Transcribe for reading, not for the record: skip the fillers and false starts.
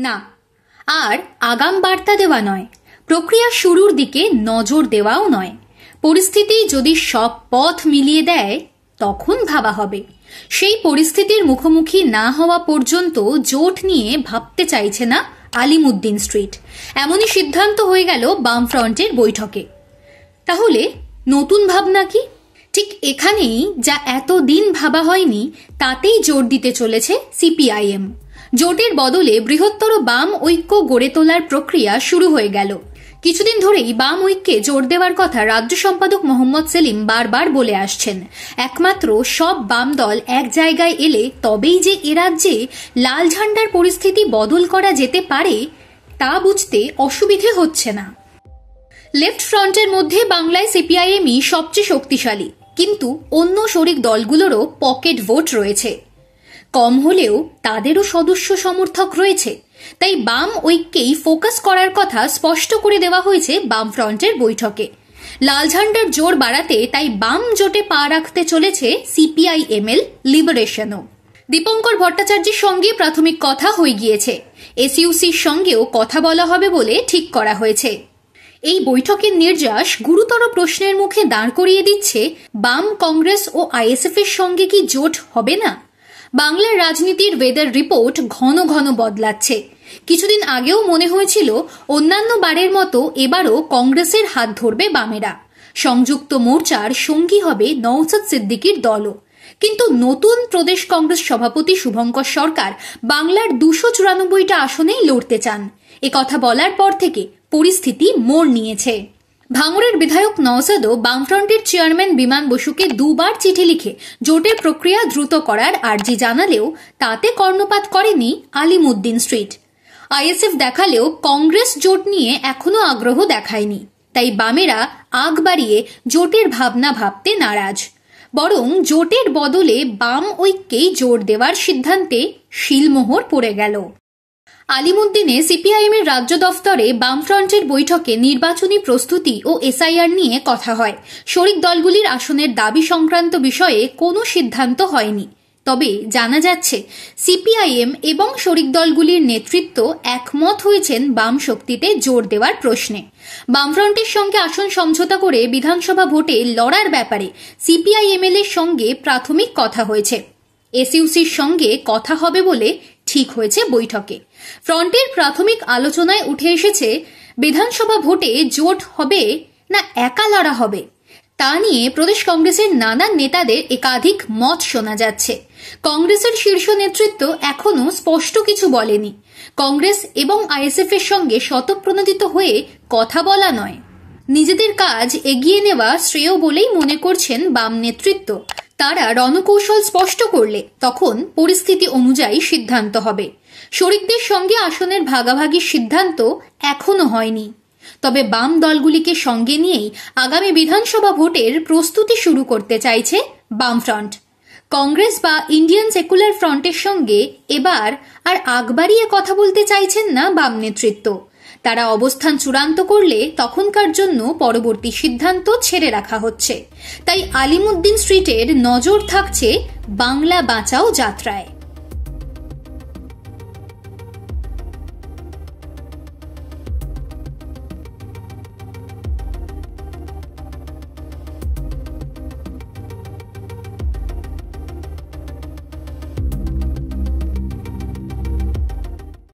না, আর আগাম বার্তা দেওয়া নয়, প্রক্রিয়া শুরুর দিকে নজর দেওয়াও নয়। পরিস্থিতি যদি সব পথ মিলিয়ে দেয় তখন ভাবা হবে। সেই পরিস্থিতির মুখোমুখি না হওয়া পর্যন্ত জোট নিয়ে ভাবতে চাইছে না আলিমুদ্দিন স্ট্রিট। এমনই সিদ্ধান্ত হয়ে গেল বামফ্রন্টের বৈঠকে। তাহলে নতুন ভাবনা কি? ঠিক এখানেই যা এতদিন ভাবা হয়নি তাতেই জোর দিতে চলেছে সিপিআইএম। জোটের বদলে বৃহত্তর বাম ঐক্য গড়ে তোলার প্রক্রিয়া শুরু হয়ে গেল। কিছুদিন ধরেই বাম ঐক্যে জোর দেওয়ার কথা রাজ্য সম্পাদক মোহাম্মদ সেলিম বারবার বলে আসছেন। একমাত্র সব বাম দল এক জায়গায় এলে তবেই যে এ রাজ্যে লাল ঝান্ডার পরিস্থিতি বদল করা যেতে পারে তা বুঝতে অসুবিধে হচ্ছে না। লেফট ফ্রন্টের মধ্যে বাংলায় সিপিআইএমই সবচেয়ে শক্তিশালী, কিন্তু অন্য শরিক দলগুলোরও পকেট ভোট রয়েছে। কম হলেও তাদেরও সদস্য সমর্থক রয়েছে। তাই বাম ঐক্যেই ফোকাস করার কথা স্পষ্ট করে দেওয়া হয়েছে বামফ্রন্টের বৈঠকে। লাল ঝান্ডার জোর বাড়াতে তাই বাম জোটে পা রাখতে চলেছে সিপিআইএমএল লিবারেশনও। দীপঙ্কর ভট্টাচার্যের সঙ্গে প্রাথমিক কথা হয়ে গিয়েছে। এসইউসির সঙ্গেও কথা বলা হবে বলে ঠিক করা হয়েছে। এই বৈঠকের নির্যাস গুরুতর প্রশ্নের মুখে দাঁড় করিয়ে দিচ্ছে, বাম, কংগ্রেস ও আইএসএফ এর সঙ্গে কি জোট হবে না? বাংলার রাজনীতির ওয়েদার রিপোর্ট ঘন ঘন বদলাচ্ছে। কিছুদিন আগেও মনে হয়েছিল অন্যান্য বারের মতো এবারও কংগ্রেসের হাত ধরবে বামেরা, সংযুক্ত মোর্চার সঙ্গী হবে নওশাদ সিদ্দিকীর দলও। কিন্তু নতুন প্রদেশ কংগ্রেস সভাপতি শুভঙ্কর সরকার বাংলার 294টা আসনেই লড়তে চান। এ কথা বলার পর থেকে পরিস্থিতি মোড় নিয়েছে। ভাঙড়ের বিধায়ক নওশাদও বামফ্রন্টের চেয়ারম্যান বিমান বসুকে দুবার চিঠি লিখে জোটের প্রক্রিয়া দ্রুত করার আর্জি জানালেও তাতে কর্ণপাত করেনি আলিমুদ্দিন স্ট্রিট। আইএসএফ দেখালেও কংগ্রেস জোট নিয়ে এখনো আগ্রহ দেখায়নি। তাই বামেরা আগ বাড়িয়ে জোটের ভাবনা ভাবতে নারাজ। বরং জোটের বদলে বাম ঐক্যেই জোর দেওয়ার সিদ্ধান্তে শিলমোহর পড়ে গেল। আলিমুদ্দিনে সিপিআইএমের রাজ্য দফতরে বামফ্রন্টের বৈঠকে নির্বাচনী প্রস্তুতি ও এসআইআর নিয়ে কথা হয়। শরিক দলগুলির আসনের দাবি সংক্রান্ত বিষয়ে কোনো সিদ্ধান্ত হয়নি। তবে জানা যাচ্ছে সিপিআইএম এবং শরিক দলগুলির নেতৃত্ব একমত হয়েছেন বাম শক্তিতে জোর দেওয়ার প্রশ্নে। বামফ্রন্টের সঙ্গে আসন সমঝোতা করে বিধানসভা ভোটে লড়ার ব্যাপারে সিপিআইএমএল এর সঙ্গে প্রাথমিক কথা হয়েছে। এসইউসির সঙ্গে কথা হবে বলে ঠিক হয়েছে বৈঠকে। ফ্রন্টের প্রাথমিক আলোচনায় উঠে এসেছে বিধানসভা ভোটে জোট হবে না একা লড়া হবে তা নিয়ে প্রদেশ কংগ্রেসের নানা নেতাদের একাধিক মত শোনা যাচ্ছে। কংগ্রেসের শীর্ষ নেতৃত্ব এখনো স্পষ্ট কিছু বলেনি। কংগ্রেস এবং আইএসএফ এর সঙ্গে শতপ্রণোদিত হয়ে কথা বলা নয়, নিজেদের কাজ এগিয়ে নেওয়া শ্রেয় বলেই মনে করছেন বাম নেতৃত্ব। তারা রণকৌশল স্পষ্ট করলে তখন পরিস্থিতি অনুযায়ী সিদ্ধান্ত হবে। শরিকদের সঙ্গে আসনের ভাগাভাগির সিদ্ধান্ত এখনো হয়নি। তবে বাম দলগুলিকে সঙ্গে নিয়েই আগামী বিধানসভা ভোটের প্রস্তুতি শুরু করতে চাইছে বামফ্রন্ট। কংগ্রেস বা ইন্ডিয়ান সেকুলার ফ্রন্টের সঙ্গে এবার আর আগ বাড়িয়ে কথা বলতে চাইছেন না বাম নেতৃত্ব। তারা অবস্থান চূড়ান্ত করলে তখনকার জন্য পরবর্তী সিদ্ধান্ত ছেড়ে রাখা হচ্ছে। তাই আলিমুদ্দিন স্ট্রিটের নজর থাকছে বাংলা বাঁচাও যাত্রায়।